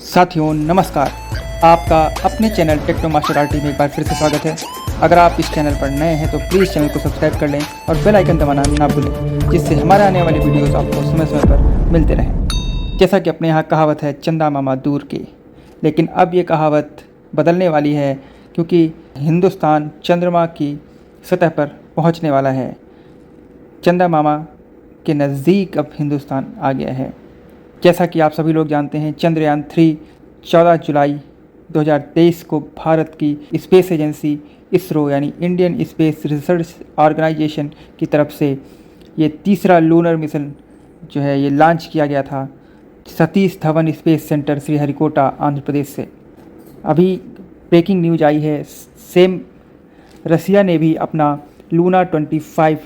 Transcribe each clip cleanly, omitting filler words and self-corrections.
साथियों नमस्कार, आपका अपने चैनल टेक्नो मास्टर आरटी में एक बार फिर से स्वागत है। अगर आप इस चैनल पर नए हैं तो प्लीज़ चैनल को सब्सक्राइब कर लें और बेल आइकन दबाना ना भूलें, जिससे हमारे आने वाली वीडियोस आपको समय समय पर मिलते रहें। जैसा कि अपने यहाँ कहावत है, चंदा मामा दूर के, लेकिन अब ये कहावत बदलने वाली है क्योंकि हिंदुस्तान चंद्रमा की सतह पर पहुँचने वाला है। चंदा मामा के नज़दीक अब हिंदुस्तान आ गया है। जैसा कि आप सभी लोग जानते हैं, चंद्रयान 3 14 जुलाई 2023 को भारत की स्पेस एजेंसी इसरो यानी इंडियन स्पेस रिसर्च ऑर्गेनाइजेशन की तरफ से ये तीसरा लूनर मिशन जो है ये लॉन्च किया गया था सतीश धवन स्पेस सेंटर श्रीहरिकोटा आंध्र प्रदेश से। अभी ब्रेकिंग न्यूज आई है, सेम रसिया ने भी अपना लूना 25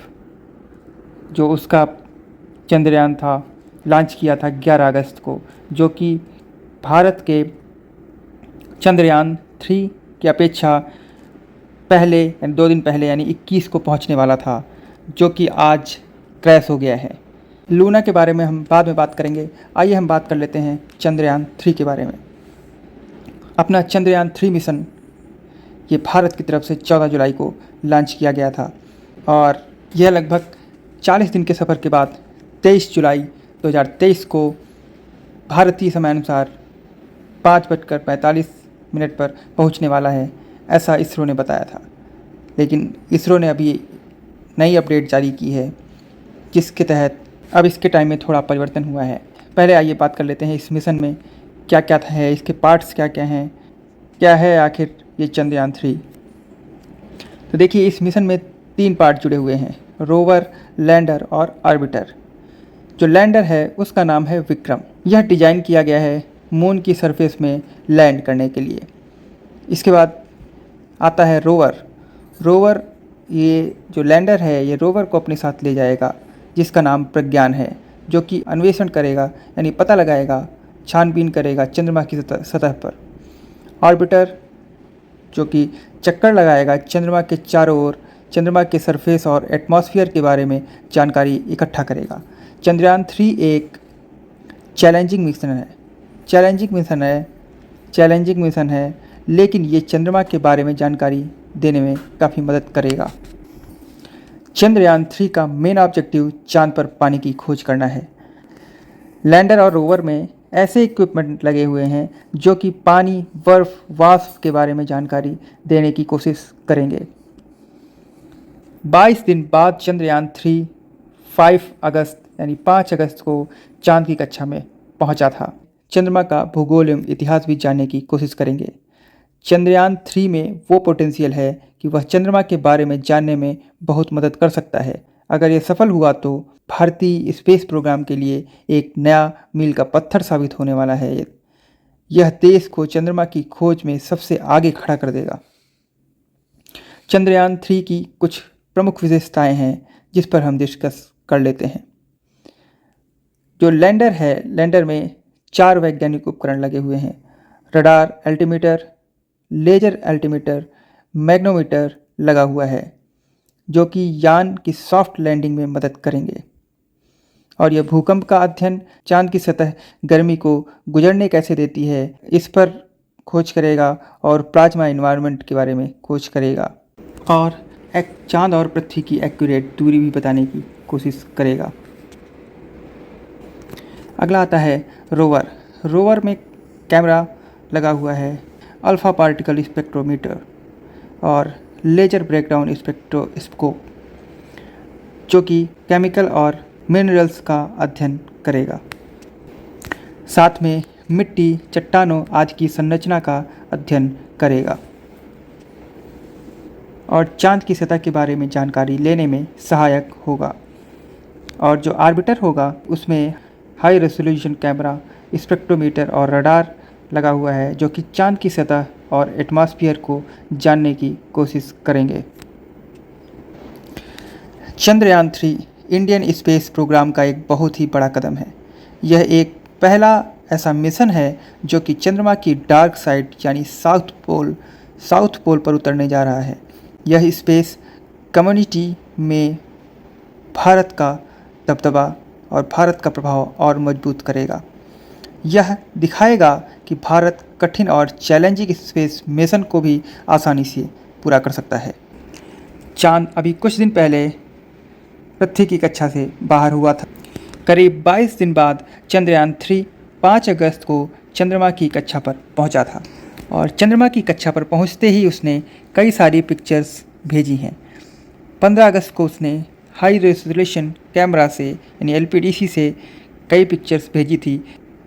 जो उसका चंद्रयान था लॉन्च किया था 11 अगस्त को, जो कि भारत के चंद्रयान 3 की अपेक्षा पहले यानी 2 दिन पहले यानी 21 को पहुंचने वाला था, जो कि आज क्रैश हो गया है। लूना के बारे में हम बाद में बात करेंगे। आइए हम बात कर लेते हैं चंद्रयान 3 के बारे में। अपना चंद्रयान 3 मिशन ये भारत की तरफ से 14 जुलाई को लॉन्च किया गया था और यह लगभग 40 दिन के सफ़र के बाद 23 जुलाई 2023 को भारतीय समयानुसार 5:45 पर पहुंचने वाला है, ऐसा इसरो ने बताया था। लेकिन इसरो ने अभी नई अपडेट जारी की है जिसके तहत अब इसके टाइम में थोड़ा परिवर्तन हुआ है। पहले आइए बात कर लेते हैं इस मिशन में क्या क्या है, इसके पार्ट्स क्या क्या हैं, क्या है आखिर ये चंद्रयान 3। तो देखिए, इस मिशन में 3 पार्ट जुड़े हुए हैं, रोवर, लैंडर और ऑर्बिटर। जो लैंडर है उसका नाम है विक्रम। यह डिज़ाइन किया गया है मून की सरफेस में लैंड करने के लिए। इसके बाद आता है रोवर। रोवर ये जो लैंडर है ये रोवर को अपने साथ ले जाएगा जिसका नाम प्रज्ञान है, जो कि अन्वेषण करेगा यानी पता लगाएगा, छानबीन करेगा चंद्रमा की सतह पर। ऑर्बिटर जो कि चक्कर लगाएगा चंद्रमा के चारों ओर, चंद्रमा के सरफेस और एटमॉस्फेयर के बारे में जानकारी इकट्ठा करेगा। चंद्रयान 3 एक चैलेंजिंग मिशन है, लेकिन ये चंद्रमा के बारे में जानकारी देने में काफ़ी मदद करेगा। चंद्रयान 3 का मेन ऑब्जेक्टिव चांद पर पानी की खोज करना है। लैंडर और रोवर में ऐसे इक्विपमेंट लगे हुए हैं जो कि पानी, बर्फ, वाष्प के बारे में जानकारी देने की कोशिश करेंगे। 22 दिन बाद चंद्रयान 3 5 अगस्त यानी 5 अगस्त को चांद की कक्षा में पहुंचा था। चंद्रमा का भूगोल एवं इतिहास भी जानने की कोशिश करेंगे। चंद्रयान 3 में वो पोटेंशियल है कि वह चंद्रमा के बारे में जानने में बहुत मदद कर सकता है। अगर यह सफल हुआ तो भारतीय स्पेस प्रोग्राम के लिए एक नया मील का पत्थर साबित होने वाला है। यह देश को चंद्रमा की खोज में सबसे आगे खड़ा कर देगा। चंद्रयान 3 की कुछ प्रमुख विशेषताएं हैं जिस पर हम डिस्कस कर लेते हैं। जो लैंडर है, लैंडर में 4 वैज्ञानिक उपकरण लगे हुए हैं। Radar, altimeter, laser altimeter, magnetometer लगा हुआ है, जो कि यान की सॉफ्ट लैंडिंग में मदद करेंगे। और यह भूकंप का अध्ययन, चांद की सतह गर्मी को गुजरने कैसे देती है, इस पर खोज करेगा और प्लाज्मा एनवायरनमेंट के बारे में खोज करेगा और चांद और पृथ्वी की एक्यूरेट दूरी भी बताने की कोशिश करेगा। अगला आता है रोवर। रोवर में कैमरा लगा हुआ है, अल्फा पार्टिकल स्पेक्ट्रोमीटर और लेजर ब्रेकडाउन स्पेक्ट्रोस्कोप, जो कि केमिकल और मिनरल्स का अध्ययन करेगा। साथ में मिट्टी, चट्टानों आदि की संरचना का अध्ययन करेगा और चांद की सतह के बारे में जानकारी लेने में सहायक होगा। और जो ऑर्बिटर होगा उसमें हाई रेजोल्यूशन कैमरा, स्पेक्ट्रोमीटर और रडार लगा हुआ है, जो कि चांद की सतह और एटमॉस्फेयर को जानने की कोशिश करेंगे। चंद्रयान 3 इंडियन स्पेस प्रोग्राम का एक बहुत ही बड़ा कदम है। यह एक पहला ऐसा मिशन है जो कि चंद्रमा की डार्क साइड यानी साउथ पोल पर उतरने जा रहा है। यह स्पेस कम्युनिटी में भारत का दबदबा और भारत का प्रभाव और मजबूत करेगा। यह दिखाएगा कि भारत कठिन और चैलेंजिंग स्पेस मिशन को भी आसानी से पूरा कर सकता है। चांद अभी कुछ दिन पहले पृथ्वी की कक्षा से बाहर हुआ था। करीब 22 दिन बाद चंद्रयान 3 5 अगस्त को चंद्रमा की कक्षा पर पहुंचा था और चंद्रमा की कक्षा पर पहुंचते ही उसने कई सारी पिक्चर्स भेजी हैं। 15 अगस्त को उसने हाई रेजोल्यूशन कैमरा से यानी LPDC से कई पिक्चर्स भेजी थी,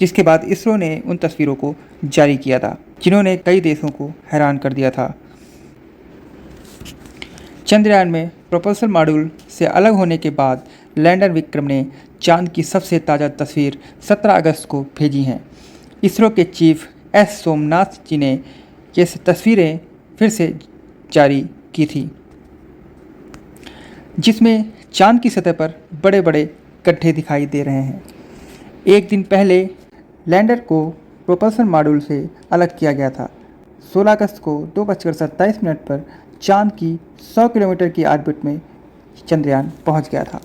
जिसके बाद इसरो ने उन तस्वीरों को जारी किया था, जिन्होंने कई देशों को हैरान कर दिया था। चंद्रयान में प्रोपल्सन मॉड्यूल से अलग होने के बाद लैंडर विक्रम ने चांद की सबसे ताज़ा तस्वीर 17 अगस्त को भेजी हैं। इसरो के चीफ S सोमनाथ जी ने ये तस्वीरें फिर से जारी की थी, जिसमें चांद की सतह पर बड़े बड़े गड्ढे दिखाई दे रहे हैं। एक दिन पहले लैंडर को प्रोपल्सन मॉड्यूल से अलग किया गया था। 16 अगस्त को 2:27 पर चांद की 100 किलोमीटर की ऑर्बिट में चंद्रयान पहुंच गया था।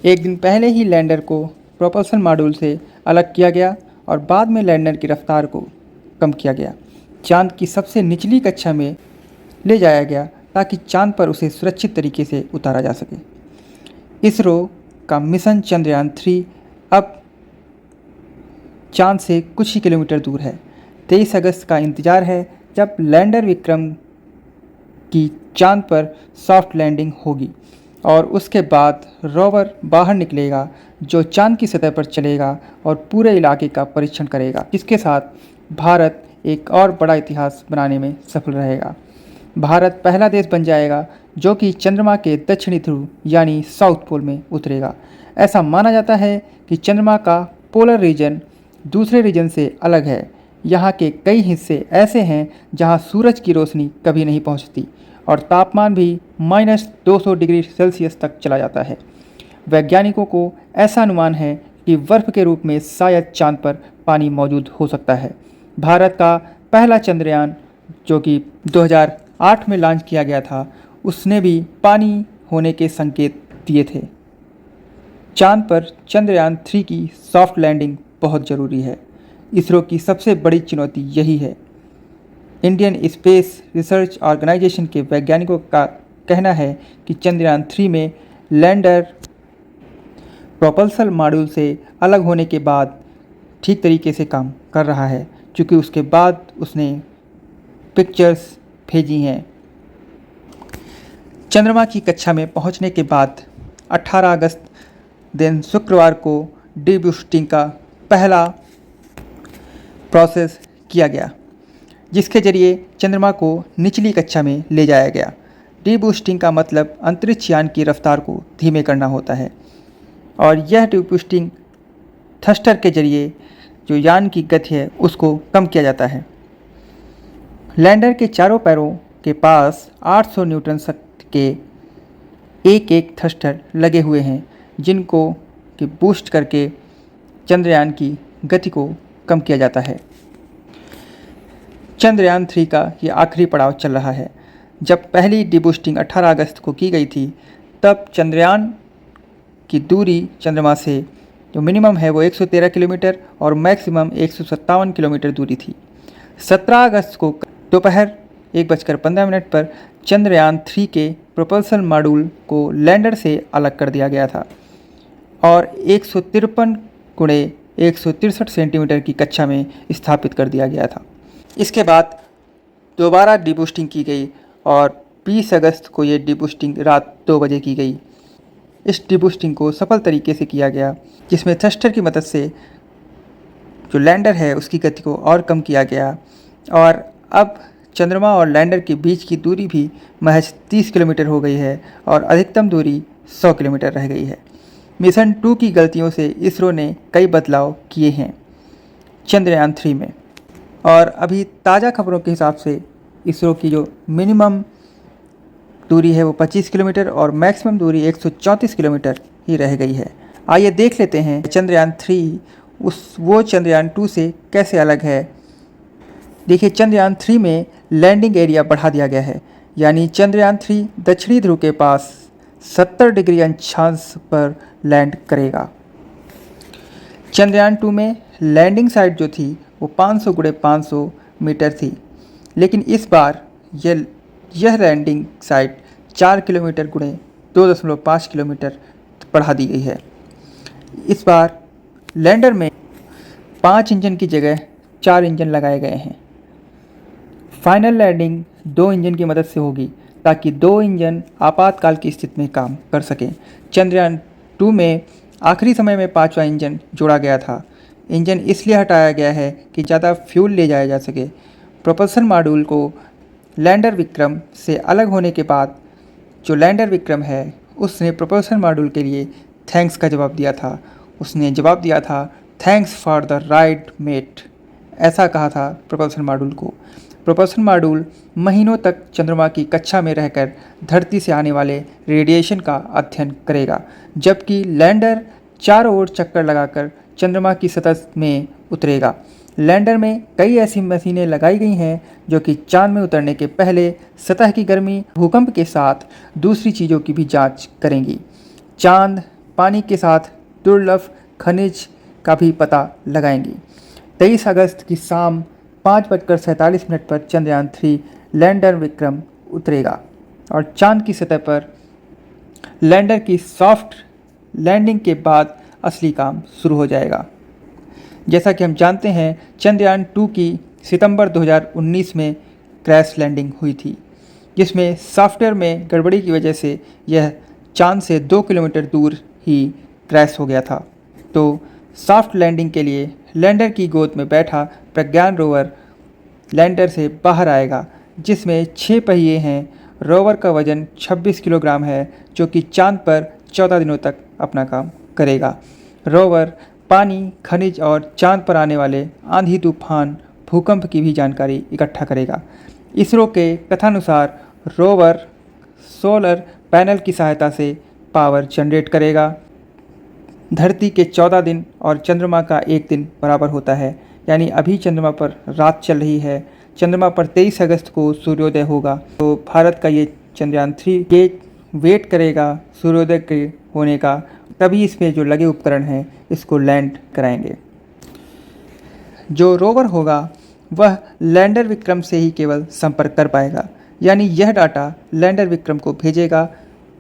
एक दिन पहले ही लैंडर को प्रोपल्सन मॉड्यूल से अलग किया गया और बाद में लैंडर की रफ्तार को कम किया गया। चांद की सबसे निचली कक्षा में ले जाया गया ताकि चांद पर उसे सुरक्षित तरीके से उतारा जा सके। इसरो का मिशन चंद्रयान 3 अब चांद से कुछ ही किलोमीटर दूर है। 23 अगस्त का इंतज़ार है जब लैंडर विक्रम की चांद पर सॉफ्ट लैंडिंग होगी और उसके बाद रोवर बाहर निकलेगा जो चांद की सतह पर चलेगा और पूरे इलाके का परीक्षण करेगा, जिसके साथ भारत एक और बड़ा इतिहास बनाने में सफल रहेगा। भारत पहला देश बन जाएगा जो कि चंद्रमा के दक्षिणी ध्रुव यानी साउथ पोल में उतरेगा। ऐसा माना जाता है कि चंद्रमा का पोलर रीजन दूसरे रीजन से अलग है। यहाँ के कई हिस्से ऐसे हैं जहाँ सूरज की रोशनी कभी नहीं पहुँचती और तापमान भी -200 डिग्री सेल्सियस तक चला जाता है। वैज्ञानिकों को ऐसा अनुमान है कि बर्फ के रूप में शायद चांद पर पानी मौजूद हो सकता है। भारत का पहला चंद्रयान जो कि 2008 में लॉन्च किया गया था, उसने भी पानी होने के संकेत दिए थे। चांद पर चंद्रयान 3 की सॉफ्ट लैंडिंग बहुत ज़रूरी है। इसरो की सबसे बड़ी चुनौती यही है। इंडियन स्पेस रिसर्च ऑर्गेनाइजेशन के वैज्ञानिकों का कहना है कि चंद्रयान 3 में लैंडर प्रोपल्सन मॉड्यूल से अलग होने के बाद ठीक तरीके से काम कर रहा है, क्योंकि उसके बाद उसने पिक्चर्स भेजी हैं। चंद्रमा की कक्षा में पहुंचने के बाद 18 अगस्त दिन शुक्रवार को डीबूस्टिंग का पहला प्रोसेस किया गया, जिसके जरिए चंद्रमा को निचली कक्षा में ले जाया गया। डीबूस्टिंग का मतलब अंतरिक्ष यान की रफ्तार को धीमे करना होता है और यह डीबूस्टिंग थ्रस्टर के जरिए जो यान की गति है उसको कम किया जाता है। लैंडर के चारों पैरों के पास 800 न्यूटन शक्ति के एक थ्रस्टर लगे हुए हैं, जिनको कि बूस्ट करके चंद्रयान की गति को कम किया जाता है। चंद्रयान 3 का ये आखिरी पड़ाव चल रहा है। जब पहली डीबूस्टिंग 18 अगस्त को की गई थी, तब चंद्रयान की दूरी चंद्रमा से जो मिनिमम है वो 113 किलोमीटर और मैक्सिमम 157 किलोमीटर दूरी थी। 17 अगस्त को दोपहर 1:15 पर चंद्रयान 3 के प्रोपल्सन मॉड्यूल को लैंडर से अलग कर दिया गया था और 153 गुणे 163 सेंटीमीटर की कक्षा में स्थापित कर दिया गया था। इसके बाद दोबारा डीबूस्टिंग की गई और 20 अगस्त को ये डीबूस्टिंग रात 2 बजे की गई। इस डीबूस्टिंग को सफल तरीके से किया गया, जिसमें थ्रस्टर की मदद से जो लैंडर है उसकी गति को और कम किया गया और अब चंद्रमा और लैंडर के बीच की दूरी भी महज 30 किलोमीटर हो गई है और अधिकतम दूरी 100 किलोमीटर रह गई है। मिशन 2 की गलतियों से इसरो ने कई बदलाव किए हैं चंद्रयान 3 में और अभी ताज़ा खबरों के हिसाब से इसरो की जो मिनिमम दूरी है वो 25 किलोमीटर और मैक्सिमम दूरी 134 किलोमीटर ही रह गई है। आइए देख लेते हैं चंद्रयान 3 वो चंद्रयान 2 से कैसे अलग है। देखिए, चंद्रयान 3 में लैंडिंग एरिया बढ़ा दिया गया है, यानी चंद्रयान 3 दक्षिणी ध्रुव के पास 70 डिग्री अंशांश पर लैंड करेगा। चंद्रयान 2 में लैंडिंग साइट जो थी वो 500 गुणे 500 मीटर थी, लेकिन इस बार यह लैंडिंग साइट 4 किलोमीटर गुणे 2.5 किलोमीटर बढ़ा दी गई है। इस बार लैंडर में 5 इंजन की जगह 4 इंजन लगाए गए हैं। फाइनल लैंडिंग 2 इंजन की मदद से होगी ताकि 2 इंजन आपातकाल की स्थिति में काम कर सकें। चंद्रयान 2 में आखिरी समय में 5वां इंजन जोड़ा गया था। इंजन इसलिए हटाया गया है कि ज़्यादा फ्यूल ले जाया जा सके। प्रोपल्सन मॉड्यूल को लैंडर विक्रम से अलग होने के बाद जो लैंडर विक्रम है उसने प्रोपल्सन मॉड्यूल के लिए थैंक्स का जवाब दिया था। उसने जवाब दिया था, thanks for the ride mate, ऐसा कहा था प्रोपल्सन मॉड्यूल को। प्रोपल्सन मॉड्यूल महीनों तक चंद्रमा की कक्षा में रहकर धरती से आने वाले रेडिएशन का अध्ययन करेगा, जबकि लैंडर चारों ओर चक्कर लगाकर चंद्रमा की सतह में उतरेगा। लैंडर में कई ऐसी मशीनें लगाई गई हैं जो कि चांद में उतरने के पहले सतह की गर्मी, भूकंप के साथ दूसरी चीज़ों की भी जांच करेंगी। चांद, पानी के साथ दुर्लभ खनिज का भी पता लगाएंगी। 23 अगस्त की शाम 5:47 पर चंद्रयान 3 लैंडर विक्रम उतरेगा और चांद की सतह पर लैंडर की सॉफ्ट लैंडिंग के बाद असली काम शुरू हो जाएगा। जैसा कि हम जानते हैं, चंद्रयान 2 की सितंबर 2019 में क्रैश लैंडिंग हुई थी, जिसमें सॉफ्टवेयर में गड़बड़ी की वजह से यह चांद से 2 किलोमीटर दूर ही क्रैश हो गया था। तो सॉफ्ट लैंडिंग के लिए लैंडर की गोद में बैठा प्रज्ञान रोवर लैंडर से बाहर आएगा, जिसमें 6 पहिए हैं। रोवर का वजन 26 किलोग्राम है, जो कि चांद पर 14 दिनों तक अपना काम करेगा। रोवर पानी, खनिज और चांद पर आने वाले आंधी, तूफान, भूकंप की भी जानकारी इकट्ठा करेगा। इसरो के कथानुसार रोवर सोलर पैनल की सहायता से पावर जनरेट करेगा। धरती के 14 दिन और चंद्रमा का 1 दिन बराबर होता है, यानी अभी चंद्रमा पर रात चल रही है। चंद्रमा पर 23 अगस्त को सूर्योदय होगा। तो भारत का ये चंद्रयान 3 ये वेट करेगा सूर्योदय के होने का, तभी इसमें जो लगे उपकरण हैं इसको लैंड कराएंगे। जो रोवर होगा वह लैंडर विक्रम से ही केवल संपर्क कर पाएगा, यानी यह डाटा लैंडर विक्रम को भेजेगा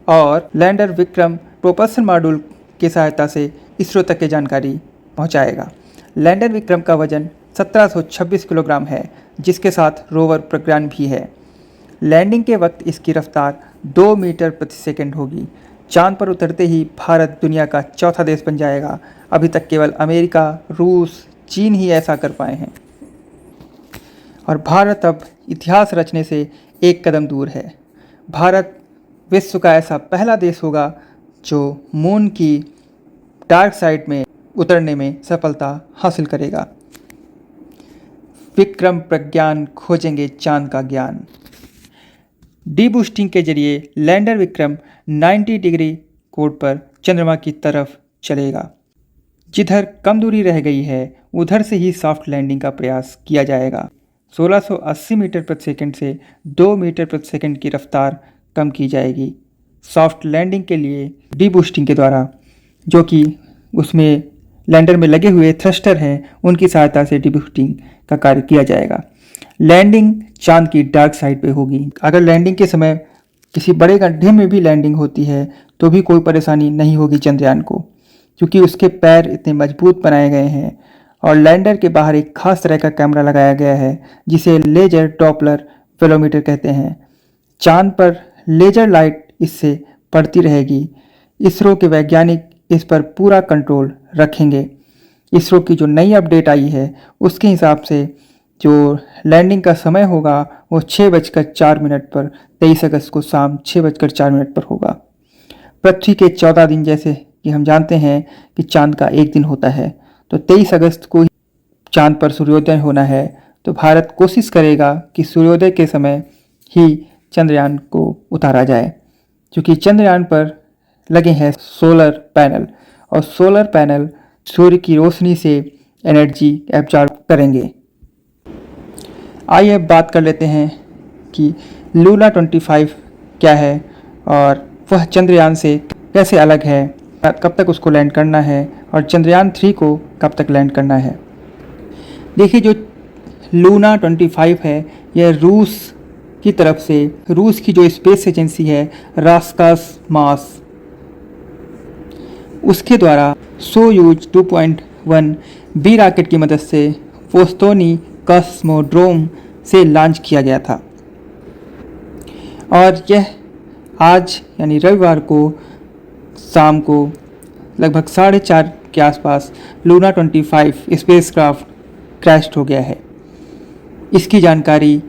और लैंडर विक्रम प्रोपल्सन मॉड्यूल की सहायता से इसरो तक की जानकारी पहुंचाएगा। लैंडर विक्रम का वजन 1726 किलोग्राम है, जिसके साथ रोवर प्रज्ञान भी है। लैंडिंग के वक्त इसकी रफ्तार 2 मीटर प्रति सेकंड होगी। चांद पर उतरते ही भारत दुनिया का चौथा देश बन जाएगा। अभी तक केवल अमेरिका, रूस, चीन ही ऐसा कर पाए हैं और भारत अब इतिहास रचने से एक कदम दूर है। भारत विश्व का ऐसा पहला देश होगा जो मून की डार्क साइड में उतरने में सफलता हासिल करेगा। विक्रम प्रज्ञान खोजेंगे चांद का ज्ञान। डीबूस्टिंग के जरिए लैंडर विक्रम 90 डिग्री कोण पर चंद्रमा की तरफ चलेगा। जिधर कम दूरी रह गई है उधर से ही सॉफ्ट लैंडिंग का प्रयास किया जाएगा। 1680 मीटर प्रति सेकंड से 2 मीटर प्रति सेकंड की रफ्तार कम की जाएगी सॉफ्ट लैंडिंग के लिए डीबूस्टिंग के द्वारा, जो कि उसमें लैंडर में लगे हुए थ्रस्टर हैं उनकी सहायता से डीबूस्टिंग का कार्य किया जाएगा। लैंडिंग चांद की डार्क साइड पे होगी। अगर लैंडिंग के समय किसी बड़े गड्ढे में भी लैंडिंग होती है तो भी कोई परेशानी नहीं होगी चंद्रयान को, क्योंकि उसके पैर इतने मजबूत बनाए गए हैं और लैंडर के बाहर एक खास तरह का कैमरा लगाया गया है जिसे लेजर डॉपलर वेलोमीटर कहते हैं। चांद पर लेजर लाइट इससे पड़ती रहेगी। इसरो के वैज्ञानिक इस पर पूरा कंट्रोल रखेंगे। इसरो की जो नई अपडेट आई है उसके हिसाब से जो लैंडिंग का समय होगा वो 6:04 पर 23 अगस्त को शाम 6:04 पर होगा। पृथ्वी के 14 दिन जैसे कि हम जानते हैं कि चांद का 1 दिन होता है, तो 23 अगस्त को ही चांद पर सूर्योदय होना है। तो भारत कोशिश करेगा कि सूर्योदय के समय ही चंद्रयान को उतारा जाए, क्योंकि चंद्रयान पर लगे हैं सोलर पैनल और सोलर पैनल सूर्य की रोशनी से एनर्जी एब्जॉर्ब करेंगे। आइए अब बात कर लेते हैं कि लूना 25 क्या है और वह चंद्रयान से कैसे अलग है कब तक उसको लैंड करना है और चंद्रयान 3 को कब तक लैंड करना है। देखिए, जो लूना 25 है, यह रूस की तरफ से, रूस की जो स्पेस एजेंसी है रास्कासमास, उसके द्वारा सोयूज 2.1 बी रॉकेट की मदद से वोस्तोनी कॉस्मोड्रोम से लॉन्च किया गया था। और यह आज यानी रविवार को शाम को लगभग 4:30 के आसपास लूना 25 स्पेसक्राफ्ट क्रैश हो गया है। इसकी जानकारी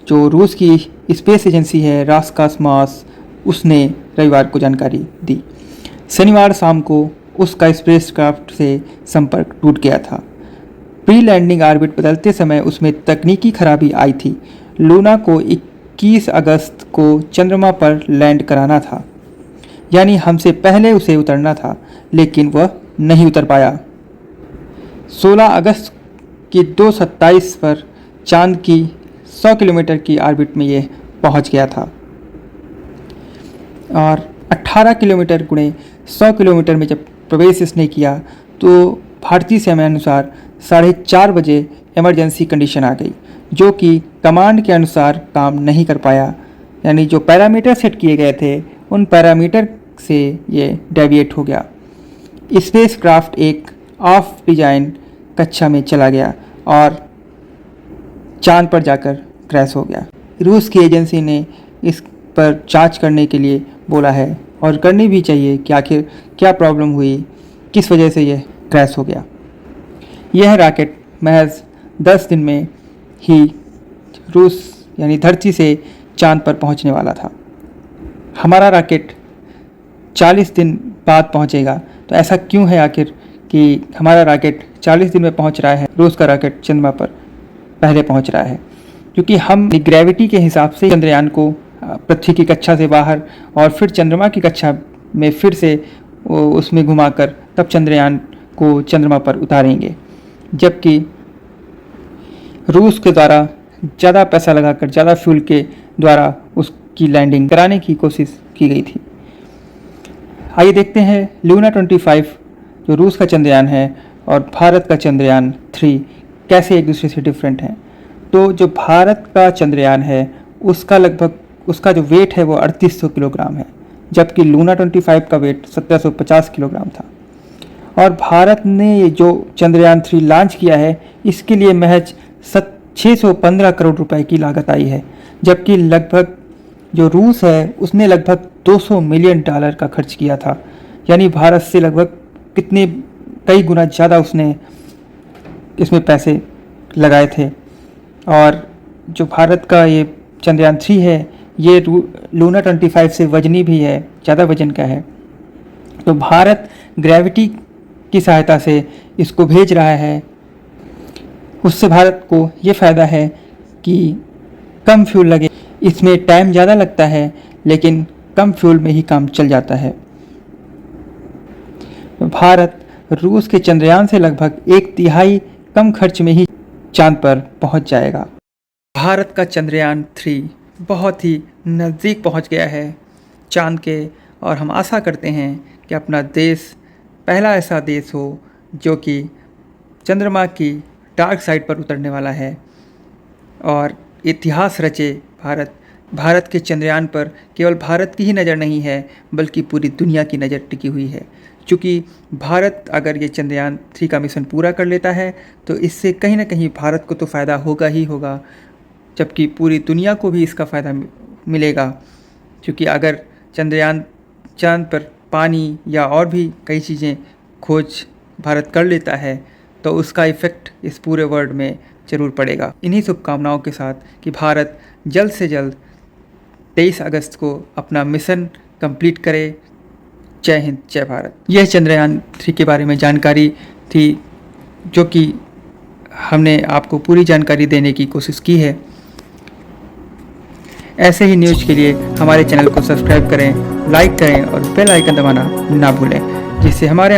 जो रूस की स्पेस एजेंसी है रास्कासमास, उसने रविवार को जानकारी दी। शनिवार शाम को उसका स्पेसक्राफ्ट से संपर्क टूट गया था। प्री लैंडिंग ऑर्बिट बदलते समय उसमें तकनीकी खराबी आई थी। लूना को 21 अगस्त को चंद्रमा पर लैंड कराना था, यानी हमसे पहले उसे उतरना था, लेकिन वह नहीं उतर पाया। 16 अगस्त की 2:27 पर चांद की 100 किलोमीटर की ऑर्बिट में यह पहुंच गया था और 18 किलोमीटर गुणे 100 किलोमीटर में जब प्रवेश इसने किया तो भारतीय समय अनुसार 4:30 बजे इमरजेंसी कंडीशन आ गई, जो कि कमांड के अनुसार काम नहीं कर पाया। यानी जो पैरामीटर सेट किए गए थे उन पैरामीटर से ये डेविएट हो गया। स्पेसक्राफ्ट एक ऑफ डिजाइन कक्षा में चला गया और चांद पर जाकर क्रैश हो गया। रूस की एजेंसी ने इस पर जांच करने के लिए बोला है और करनी भी चाहिए कि आखिर क्या प्रॉब्लम हुई, किस वजह से यह क्रैश हो गया। यह रॉकेट महज 10 दिन में ही रूस यानी धरती से चांद पर पहुंचने वाला था। हमारा रॉकेट 40 दिन बाद पहुंचेगा, तो ऐसा क्यों है आखिर कि हमारा रॉकेट 40 दिन में पहुंच रहा है, रूस का रॉकेट चंद्रमा पर पहले पहुंच रहा है? क्योंकि हम ग्रेविटी के हिसाब से चंद्रयान को पृथ्वी की कक्षा से बाहर और फिर चंद्रमा की कक्षा में फिर से उसमें घुमाकर तब चंद्रयान को चंद्रमा पर उतारेंगे, जबकि रूस के द्वारा ज़्यादा पैसा लगाकर ज़्यादा फ्यूल के द्वारा उसकी लैंडिंग कराने की कोशिश की गई थी। आइए देखते हैं लूना 25 जो रूस का चंद्रयान है और भारत का चंद्रयान 3 कैसे एक दूसरे से डिफरेंट हैं। तो जो भारत का चंद्रयान है उसका जो वेट है वो 3800 किलोग्राम है, जबकि लूना 25 का वेट 1750 किलोग्राम था। और भारत ने जो चंद्रयान 3 लॉन्च किया है इसके लिए महज 615 करोड़ रुपए की लागत आई है, जबकि लगभग जो रूस है उसने लगभग $200 मिलियन का खर्च किया था। यानी भारत से लगभग कई गुना ज़्यादा उसने इसमें पैसे लगाए थे। और जो भारत का ये चंद्रयान 3 है ये लूना 25 से वजनी भी है, ज़्यादा वजन का है। तो भारत ग्रेविटी की सहायता से इसको भेज रहा है। उससे भारत को ये फ़ायदा है कि कम फ्यूल लगे, इसमें टाइम ज़्यादा लगता है लेकिन कम फ्यूल में ही काम चल जाता है। भारत रूस के चंद्रयान से लगभग 1/3 कम खर्च में ही चांद पर पहुंच जाएगा। भारत का चंद्रयान 3 बहुत ही नज़दीक पहुंच गया है चांद के, और हम आशा करते हैं कि अपना देश पहला ऐसा देश हो जो कि चंद्रमा की डार्क साइड पर उतरने वाला है और इतिहास रचे। भारत के चंद्रयान पर केवल भारत की ही नज़र नहीं है बल्कि पूरी दुनिया की नज़र टिकी हुई है। चूँकि भारत अगर ये चंद्रयान 3 का मिशन पूरा कर लेता है तो इससे कहीं ना कहीं भारत को तो फ़ायदा होगा ही होगा, जबकि पूरी दुनिया को भी इसका फ़ायदा मिलेगा। क्योंकि अगर चंद्रयान चांद पर पानी या और भी कई चीज़ें खोज भारत कर लेता है तो उसका इफ़ेक्ट इस पूरे वर्ल्ड में ज़रूर पड़ेगा। इन्हीं शुभकामनाओं के साथ कि भारत जल्द से जल्द 23 अगस्त को अपना मिशन कंप्लीट करे। जय हिंद, जय भारत। यह चंद्रयान 3 के बारे में जानकारी थी जो कि हमने आपको पूरी जानकारी देने की कोशिश की है। ऐसे ही न्यूज़ के लिए हमारे चैनल को सब्सक्राइब करें, लाइक करें और बेल आइकन दबाना ना भूलें, जिससे हमारे